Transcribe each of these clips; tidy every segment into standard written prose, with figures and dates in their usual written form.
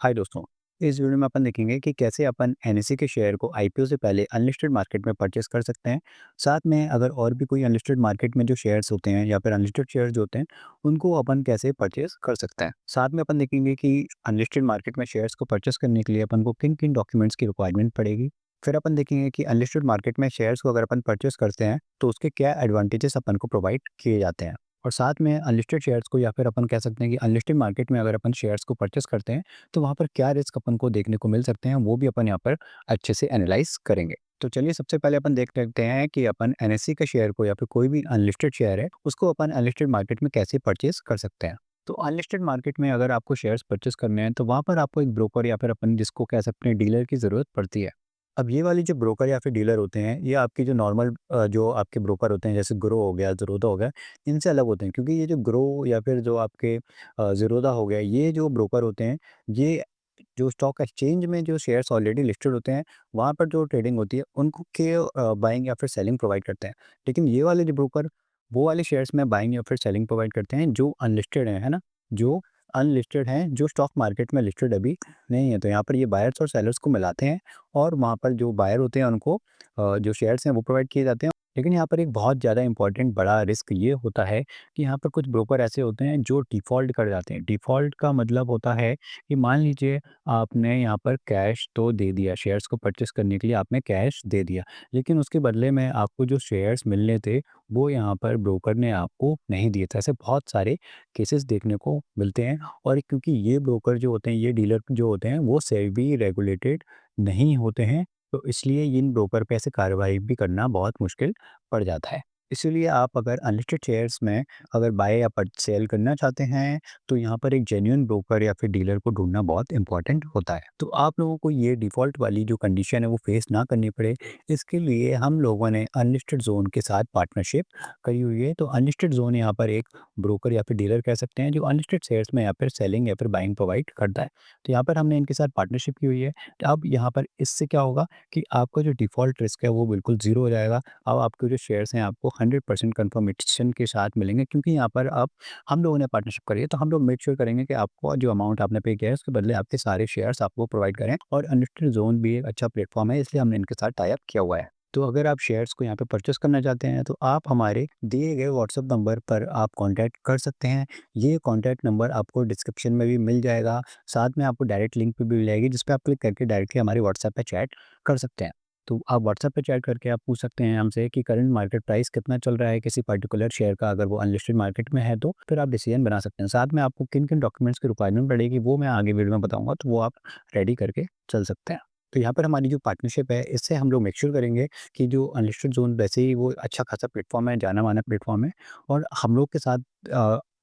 हाय दोस्तों। इस वीडियो में अपन देखेंगे कि कैसे अपन एनएससी के शेयर को आईपीओ से पहले अनलिस्टेड मार्केट में परचेस कर सकते हैं। साथ में अगर और भी कोई अनलिस्टेड मार्केट में जो शेयर्स होते हैं या फिर अनलिस्टेड शेयर्स जो होते हैं उनको अपन कैसे परचेस कर सकते हैं। साथ में अपन देखेंगे कि अनलिस्टेड मार्केट में शेयर्स को परचेस करने के लिए अपन को किन किन डॉक्यूमेंट्स की रिक्वायरमेंट पड़ेगी। फिर अपन देखेंगे कि अनलिस्टेड मार्केट में शेयर्स को अगर अपन परचेस करते हैं तो उसके क्या एडवांटेजेस अपन को प्रोवाइड किए जाते हैं। और साथ में अनलिस्टेड शेयर्स को या फिर अपन कह सकते हैं कि अनलिस्टेड मार्केट में अगर अपन शेयर्स को परचेस करते हैं तो वहाँ पर क्या रिस्क अपन को देखने को मिल सकते हैं, वो भी अपन यहाँ पर अच्छे से एनालाइज़ करेंगे। तो चलिए सबसे पहले अपन देख लेते हैं कि अपन एनएससी के शेयर को या फिर कोई भी अनलिस्टेड शेयर है, उसको अपन अनलिस्टेड मार्केट में कैसे परचेज़ कर सकते हैं। तो अनलिस्टेड मार्केट में अगर आपको शेयर्स परचेज़ करने हैं, तो वहाँ पर आपको एक ब्रोकर या फिर अपन जिसको कह सकते हैं डीलर की ज़रूरत पड़ती है। अब ये वाली जो ब्रोकर या फिर डीलर होते हैं, ये आपकी जो नॉर्मल जो आपके ब्रोकर होते हैं, जैसे ग्रो हो गया, ज़ेरोधा हो गया, इनसे अलग होते हैं। क्योंकि ये जो ग्रो या फिर जो आपके ज़ेरोधा हो गया, ये जो ब्रोकर होते हैं, ये जो स्टॉक एक्सचेंज में जो शेयर्स ऑलरेडी लिस्टेड होते हैं, वहाँ पर जो ट्रेडिंग होती है, उनको के बाइंग या फिर सेलिंग प्रोवाइड करते हैं। लेकिन ये वाले जो ब्रोकर, वो वाले शेयर्स में बाइंग या फिर सेलिंग प्रोवाइड करते हैं, जो अनलिस्टेड हैं, है ना? जो अनलिस्टेड हैं, जो स्टॉक मार्केट में लिस्टेड अभी नहीं है। तो यहाँ पर ये बायर्स और सेलर्स को मिलाते हैं और वहाँ पर जो बायर होते हैं, उनको जो शेयर्स हैं, वो प्रोवाइड किए जाते हैं। लेकिन यहाँ पर एक बहुत ज़्यादा इम्पोर्टेंट बड़ा रिस्क ये होता है कि यहाँ पर कुछ ब्रोकर ऐसे होते हैं जो डिफ़ॉल्ट कर जाते हैं। डिफ़ॉल्ट का मतलब होता है कि मान लीजिए आपने यहाँ पर कैश तो दे दिया, शेयर्स को परचेस करने के लिए आपने कैश दे दिया, लेकिन उसके बदले में आपको जो शेयर्स मिलने थे, वो यहाँ पर ब्रोकर ने आपको नहीं दिए थे। ऐसे बहुत सारे केसेस देखने को मिलते हैं। और क्योंकि ये ब्रोकर जो होते हैं, ये डीलर जो होते हैं, वो सेबी रेगुलेटेड नहीं होते हैं, तो इसलिए इन ब्रोकर पे ऐसे कार्रवाई भी करना बहुत मुश्किल पड़ जाता है। इसीलिए आप अगर अनलिस्टेड शेयर्स में अगर बाय या सेल करना चाहते हैं, तो यहाँ पर एक जेन्युइन ब्रोकर या फिर डीलर को ढूँढना बहुत इम्पोर्टेंट होता है। तो आप लोगों को ये डिफ़ॉल्ट वाली जो कंडीशन है वो फेस ना करनी पड़े, इसके लिए हम लोगों ने अनलिस्टेड ज़ोन के साथ पार्टनरशिप करी हुई है। तो अनलिस्टेड ज़ोन यहाँ पर एक ब्रोकर या फिर डीलर कह सकते हैं, जो अनलिस्टेड शेयर्स में या फिर सेलिंग या फिर बाइंग प्रोवाइड करता है। तो यहाँ पर हमने इनके साथ पार्टनरशिप की हुई है। तो अब यहाँ पर इससे क्या होगा कि आपका जो डिफ़ॉल्ट रिस्क है वो बिल्कुल ज़ीरो हो जाएगा। अब आपके जो शेयर्स हैं आपको 100% कन्फर्मेशन के साथ मिलेंगे, क्योंकि यहाँ पर अब हम लोगों ने पार्टनरशिप करी है, तो हम लोग मेक श्योर करेंगे कि आपको जो अमाउंट आपने पे किया है उसके बदले आपके सारे शेयर्स आपको प्रोवाइड करें। और अनलिस्टेड ज़ोन भी एक अच्छा प्लेटफ़ॉर्म है, इसलिए हमने इनके साथ टाई अप किया हुआ है। तो अगर आप शेयर्स को यहाँ पे परचेस करना चाहते हैं, तो आप हमारे दिए गए व्हाट्सएप नंबर पर आप कॉन्टैक्ट कर सकते हैं। ये कॉन्टैक्ट नंबर आपको डिस्क्रिप्शन में भी मिल जाएगा। साथ में आपको डायरेक्ट लिंक पे भी मिल जाएगी, जिस पे आप क्लिक करके डायरेक्टली हमारे व्हाट्सएप पे चैट कर सकते हैं। तो आप व्हाट्सएप पे चैट करके आप पूछ सकते हैं हमसे कि करंट मार्केट प्राइस कितना चल रहा है किसी पर्टिकुलर शेयर का, अगर वो अनलिस्टेड मार्केट में है तो फिर आप डिसीजन बना सकते हैं। साथ में आपको किन-किन डॉक्यूमेंट्स की रिक्वायरमेंट पड़ेगी, वो मैं आगे वीडियो में बताऊँगा, तो वो आप रेडी करके चल सकते हैं। तो यहाँ पर हमारी जो पार्टनरशिप है, इससे हम लोग मेक श्योर करेंगे कि जो अनलिस्टेड ज़ोन वैसे ही वो अच्छा खासा प्लेटफ़ॉर्म है, जाना-माना प्लेटफ़ॉर्म है। और हम लोग के साथ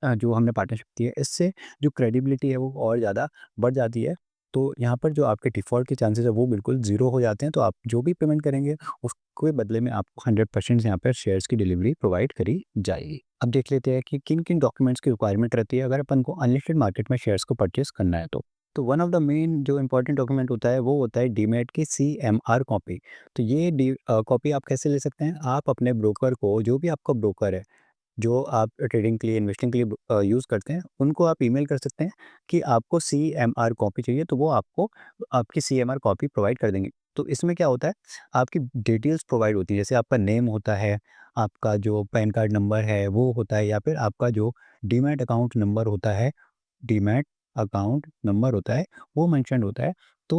जो हमने पार्टनरशिप की है, इससे जो क्रेडिबिलिटी है वो और ज़्यादा बढ़ जाती है। तो यहाँ पर जो आपके डिफ़ॉल्ट के चांसेस है वो बिल्कुल ज़ीरो हो जाते हैं। तो आप जो भी पेमेंट करेंगे उसके बदले में आपको 100% यहाँ पर शेयर्स की डिलीवरी प्रोवाइड करी जाएगी। अब देख लेते हैं कि किन-किन डॉक्यूमेंट्स की रिक्वायरमेंट रहती है अगर अपन को अनलिस्टेड मार्केट में शेयर्स को परचेज़ करना है तो। तो वन ऑफ द मेन जो इम्पोर्टेंट डॉक्यूमेंट होता है वो होता है डीमैट की सीएमआर कॉपी। तो ये कॉपी आप कैसे ले सकते हैं? आप अपने ब्रोकर को, जो भी आपका ब्रोकर है, जो आप ट्रेडिंग के लिए, इन्वेस्टिंग के लिए यूज़ करते हैं, उनको आप ईमेल कर सकते हैं कि आपको सीएमआर कॉपी चाहिए, तो वो आपको आपकी सीएमआर कॉपी प्रोवाइड कर देंगे। तो इसमें क्या होता है, आपकी डिटेल्स प्रोवाइड होती है, जैसे आपका नेम होता है, आपका जो पैन कार्ड नंबर है वो होता है, या फिर आपका जो डीमैट अकाउंट नंबर होता है, डीमैट अकाउंट नंबर होता है, वो मेंशन्ड होता है। तो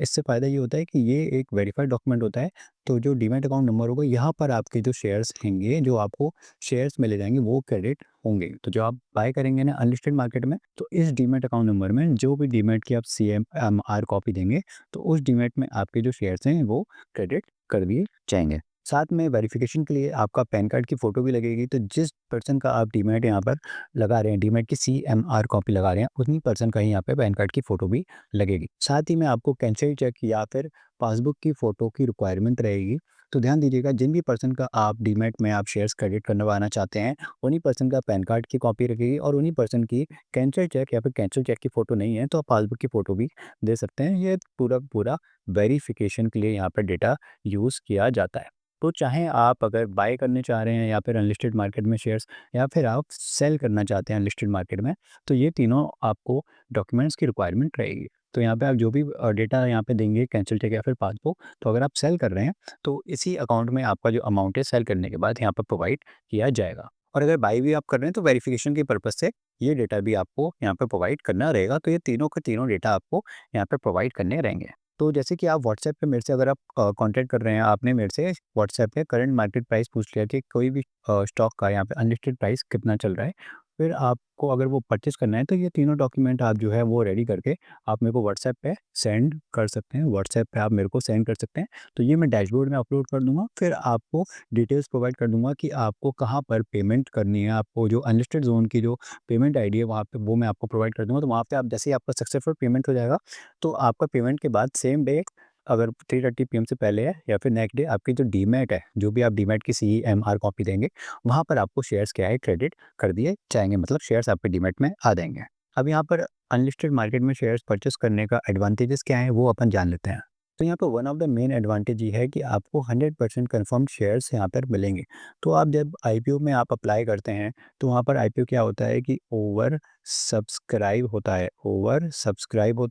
इससे फ़ायदा ये होता है कि ये एक वेरिफाइड डॉक्यूमेंट होता है। तो जो डीमैट अकाउंट नंबर होगा, यहाँ पर आपके जो शेयर्स रहेंगे, जो आपको शेयर्स मिले जाएँगे, वो क्रेडिट होंगे। तो जो आप बाय करेंगे ना अनलिस्टेड मार्केट में, तो इस डीमैट अकाउंट नंबर में जो भी डीमैट की आप सीएमआर कॉपी देंगे, तो उस डीमैट में आपके जो शेयर्स हैं, वो क्रेडिट कर दिए जाएँगे। साथ में वेरिफ़िकेशन के लिए आपका पैन कार्ड की फ़ोटो भी लगेगी। तो जिस पर्सन का आप डीमैट यहाँ पर लगा रहे हैं, डीमैट की सीएमआर कॉपी लगा रहे हैं, उन्हीं पर्सन का ही यहाँ पे पैन कार्ड की फ़ोटो भी लगेगी। साथ ही में आपको कैंसिल चेक या फिर पासबुक की फ़ोटो की रिक्वायरमेंट रहेगी। तो ध्यान दीजिएगा, जिन भी पर्सन का आप डीमैट में आप शेयर्स क्रेडिट करवाना चाहते हैं, उन्हीं पर्सन का पैन कार्ड की कॉपी लगेगी और उन्हीं पर्सन की कैंसिल चेक या फिर कैंसिल चेक की फ़ोटो नहीं है, तो आप पासबुक की फ़ोटो भी दे सकते हैं। ये पूरा वेरिफ़िकेशन के लिए यहाँ पे डेटा यूज़ किया जाता है। तो चाहे आप अगर बाय करने चाह रहे हैं या फिर अनलिस्टेड मार्केट में शेयर्स, या फिर आप सेल करना चाहते हैं अनलिस्टेड मार्केट में, तो ये तीनों आपको डॉक्यूमेंट्स की रिक्वायरमेंट रहेगी। तो यहाँ पे आप जो भी डेटा यहाँ पे देंगे कैंसिल चेक या फिर पासबुक, तो अगर आप सेल कर रहे हैं तो इसी अकाउंट में आपका जो अमाउंट है सेल करने के बाद यहाँ पर प्रोवाइड किया जाएगा। और अगर बाई भी आप कर रहे हैं तो वेरिफिकेशन के पर्पज़ से ये डेटा भी आपको यहाँ पे प्रोवाइड करना रहेगा। तो ये तीनों के तीनों डेटा आपको यहाँ पे प्रोवाइड करने रहेंगे। तो जैसे कि आप व्हाट्सएप पे मेरे से अगर आप कॉन्टैक्ट कर रहे हैं, आपने मेरे से व्हाट्सएप पे करंट मार्केट प्राइस पूछ लिया कि कोई भी स्टॉक का यहाँ पे अनलिस्टेड प्राइस कितना चल रहा है। फिर आपको अगर वो परचेज़ करना है तो ये तीनों डॉक्यूमेंट आप जो है वो रेडी करके आप मेरे को व्हाट्सएप पे सेंड कर सकते हैं। व्हाट्सएप पे आप मेरे को सेंड कर सकते हैं। तो ये मैं डैशबोर्ड में अपलोड कर दूँगा। फिर आपको डिटेल्स प्रोवाइड कर दूँगा कि आपको कहाँ पर पेमेंट करनी है। आपको जो अनलिस्टेड ज़ोन की जो पेमेंट आईडी है वहाँ पे वो मैं आपको प्रोवाइड कर दूँगा। तो वहाँ पे आप जैसे ही आपका सक्सेसफुल पेमेंट हो जाएगा, तो आपका पेमेंट के बाद सेम डे अगर 3:30 पीएम से पहले है या फिर नेक्स्ट डे आपकी जो डीमैट है, जो भी आप डीमैट की सीएमआर कॉपी देंगे, वहाँ पर आपको शेयर्स क्या है क्रेडिट कर दिए जाएँगे, मतलब शेयर्स आपके डीमैट में आ जाएँगे। अब यहाँ पर अनलिस्टेड मार्केट में शेयर्स परचेज़ करने का एडवांटेजेस क्या हैं, वो अपन जान लेते हैं। तो यहाँ पे one of the main advantage ये है कि आपको 100% कन्फर्म्ड शेयर्स यहाँ पर मिलेंगे। तो आप जब आईपीओ में आप अप्लाई करते हैं, तो वहाँ पर आईपीओ क्या होता है कि ओवर सब्सक्राइब होता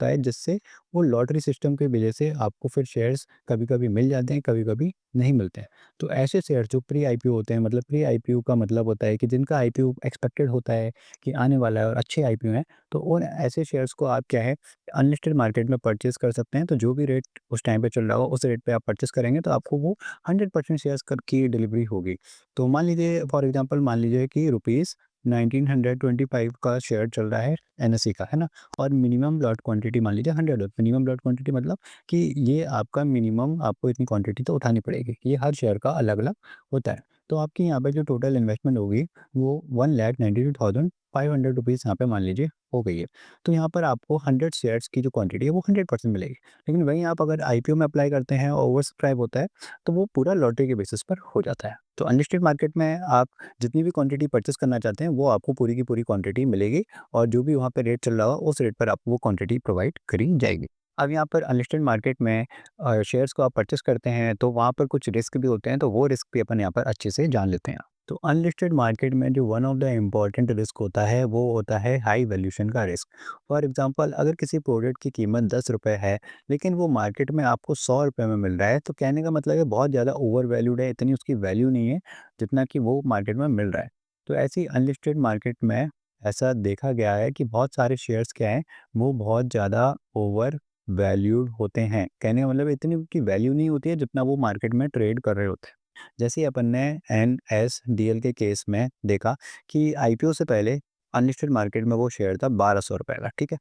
है, जिससे वो लॉटरी सिस्टम की वजह से आपको फिर शेयर्स कभी-कभी मिल जाते हैं, कभी-कभी नहीं मिलते हैं। तो ऐसे शेयर जो प्री आईपीओ होते हैं, मतलब प्री आईपीओ का मतलब होता है कि जिनका आईपीओ एक्सपेक्टेड होता है कि आने वाला है और अच्छे आईपीओ हैं, तो उन ऐसे शेयर्स को आप क्या है अनलिस्टेड मार्केट में परचेज़ कर सकते हैं। तो जो भी रेट उस टाइम पे चल रहा हो, उस रेट पे आप परचेज़ करेंगे तो आपको वो 100% शेयर्स कर की डिलीवरी होगी। तो मान लीजिए फॉर एग्ज़ाम्पल मान लीजिए कि रुपीज़ 1925 का शेयर चल रहा है एनएसई का, है ना? और मिनिमम लॉट क्वांटिटी मान लीजिए 100 हो। मिनिमम लॉट क्वांटिटी मतलब कि ये आपका मिनिमम आपको इतनी क्वांटिटी तो उठानी पड़ेगी। ये हर शेयर का अलग-अलग होता है। तो आपकी यहाँ पे जो टोटल इन्वेस्टमेंट होगी वो 1,92,500 रुपीज़ यहाँ पे मान लीजिए हो गई है। तो यहाँ पर आपको 100 शेयर्स की जो क्वांटिटी है वो 100% मिलेगी। लेकिन वहीं आप अगर आईपीओ में अप्लाई करते हैं और ओवर सब्सक्राइब होता है, तो वो पूरा लॉटरी के बेसिस पर हो जाता है। तो अनलिस्टेड मार्केट में आप जितनी भी क्वांटिटी परचेज़ करना चाहते हैं, वो आपको पूरी की पूरी क्वांटिटी मिलेगी और जो भी वहाँ पे रेट चल रहा हो, उस रेट पर आपको वो क्वांटिटी प्रोवाइड करी जाएगी। अब यहाँ पर अनलिस्टेड मार्केट में शेयर्स को आप परचेज़ करते हैं, तो वहाँ पर कुछ रिस्क भी होते हैं, तो वो रिस्क भी अपन यहाँ पर अच्छे से जान लेते हैं। तो अनलिस्टेड मार्केट में जो one of the important risk होता है, वो होता है हाई वैल्यूएशन का रिस्क। फॉर एग्ज़ाम्पल अगर किसी प्रोडक्ट की कीमत ₹10 है, लेकिन वो मार्केट में आपको ₹100 में मिल रहा है, तो कहने का मतलब है बहुत ज़्यादा ओवर वैल्यूड है, इतनी उसकी वैल्यू नहीं है, जितना कि वो मार्केट में मिल रहा है। तो ऐसी अनलिस्टेड मार्केट में ऐसा देखा गया है कि बहुत सारे शेयर्स क्या हैं, वो बहुत ज़्यादा ओवर वैल्यूड होते हैं। कहने का मतलब इतनी उनकी वैल्यू नहीं होती है, जितना वो मार्केट में ट्रेड कर रहे होते हैं। जैसे ही अपन ने एनएसडीएल के केस में देखा कि आईपीओ से पहले अनलिस्टेड मार्केट में वो शेयर था ₹1200 का, ठीक है?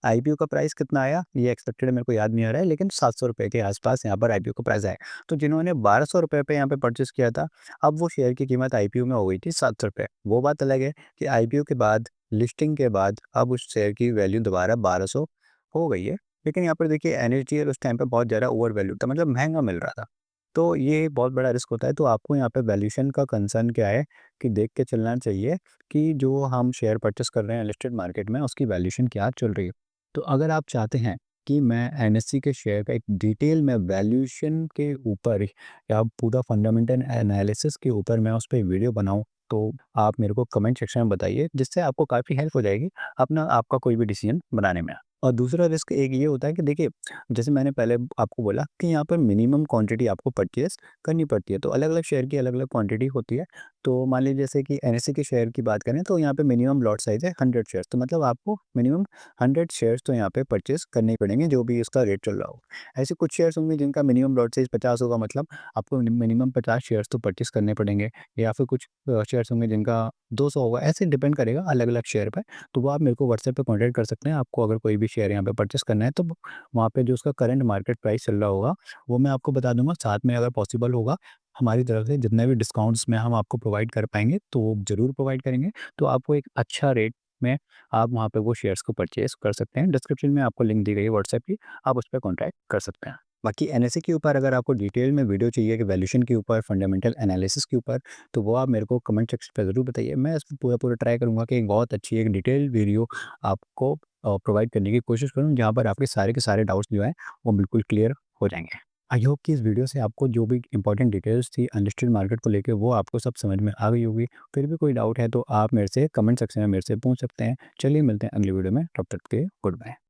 आईपीओ का प्राइस कितना आया, ये एक्सपेक्टेड मेरे को याद नहीं आ रहा है, लेकिन ₹700 के आसपास यहाँ पर आईपीओ का प्राइस आया। तो जिन्होंने ₹1200 पे यहाँ पे परचेज़ किया था, अब वो शेयर की कीमत आईपीओ में हो गई थी ₹700। वो बात अलग है कि आईपीओ के बाद, लिस्टिंग के बाद अब उस शेयर की वैल्यू दोबारा 1200 हो गई है। लेकिन यहाँ पर देखिए एनएसडीएल उस टाइम पे बहुत ज़्यादा ओवर वैल्यूड था, मतलब महँगा मिल रहा था। तो ये बहुत बड़ा रिस्क होता है, तो आपको यहाँ पे वैल्यूएशन का कंसर्न क्या है कि देख के चलना चाहिए कि जो हम शेयर परचेज़ कर रहे हैं लिस्टेड मार्केट में, उसकी वैल्यूएशन क्या चल रही है। तो अगर आप चाहते हैं कि मैं एनएससी के शेयर का एक डिटेल में वैल्यूएशन के ऊपर या पूरा फंडामेंटल एनालिसिस के ऊपर मैं उस पे वीडियो बनाऊँ, तो आप मेरे को कमेंट सेक्शन में बताइए, जिससे आपको काफ़ी हेल्प हो जाएगी अपना आपका कोई भी डिसीजन बनाने में। और दूसरा रिस्क एक ये होता है कि देखिए, जैसे मैंने पहले आपको बोला कि यहाँ पर मिनिमम क्वांटिटी आपको परचेज़ करनी पड़ती है, तो अलग-अलग शेयर की अलग-अलग क्वांटिटी होती है। तो मान लीजिए जैसे कि एनएससी के शेयर की बात करें, तो यहाँ पे मिनिमम लॉट साइज़ है 100 शेयर्स, तो मतलब आपको मिनिमम 100 शेयर्स तो यहाँ पे परचेज़ करने ही पड़ेंगे, जो भी इसका रेट चल रहा हो। ऐसे कुछ शेयर्स होंगे जिनका मिनिमम लॉट साइज़ 50 होगा, मतलब आपको मिनिमम 50 शेयर्स तो परचेज़ करने पड़ेंगे, या फिर कुछ शेयर्स होंगे जिनका 200 होगा, ऐसे डिपेंड करेगा अलग-अलग शेयर पे। तो वो आप मेरे को व्हाट्सएप पे कॉन्टैक्ट कर सकते हैं। आपको अगर कोई भी शेयर यहाँ पे परचेज़ करना है, तो वहाँ पे जो उसका करंट मार्केट प्राइस चल रहा होगा, वो मैं आपको बता दूँगा। साथ में अगर पॉसिबल होगा, हमारी तरफ से जितने भी डिस्काउंट्स में हम आपको प्रोवाइड कर पाएँगे, तो वो ज़रूर प्रोवाइड करेंगे। तो आपको एक अच्छा रेट में आप वहाँ पे वो शेयर्स को परचेज़ कर सकते हैं। डिस्क्रिप्शन में आपको लिंक दी गई है व्हाट्सएप की, आप उस पे कॉन्टैक्ट कर सकते हैं। बाकी एनएसई के ऊपर अगर आपको डिटेल में वीडियो चाहिए कि वैल्यूएशन के ऊपर, फंडामेंटल एनालिसिस के ऊपर, तो वो आप मेरे को कमेंट सेक्शन पे ज़रूर बताइए। मैं इसमें पूरा-पूरा ट्राई करूँगा कि एक बहुत अच्छी एक डिटेल वीडियो आपको प्रोवाइड करने की कोशिश करूँ, जहाँ पर आपके सारे के सारे डाउट्स जो हैं, वो बिल्कुल क्लियर हो जाएँगे। आई होप कि इस वीडियो से आपको जो भी इंपॉर्टेंट डिटेल्स थी अनलिस्टेड मार्केट को लेके, वो आपको सब समझ में आ गई होगी। फिर भी कोई डाउट है तो आप मेरे से कमेंट सेक्शन में मेरे से पूछ सकते हैं। चलिए मिलते हैं अगली वीडियो में, तब तक के लिए गुड बाय।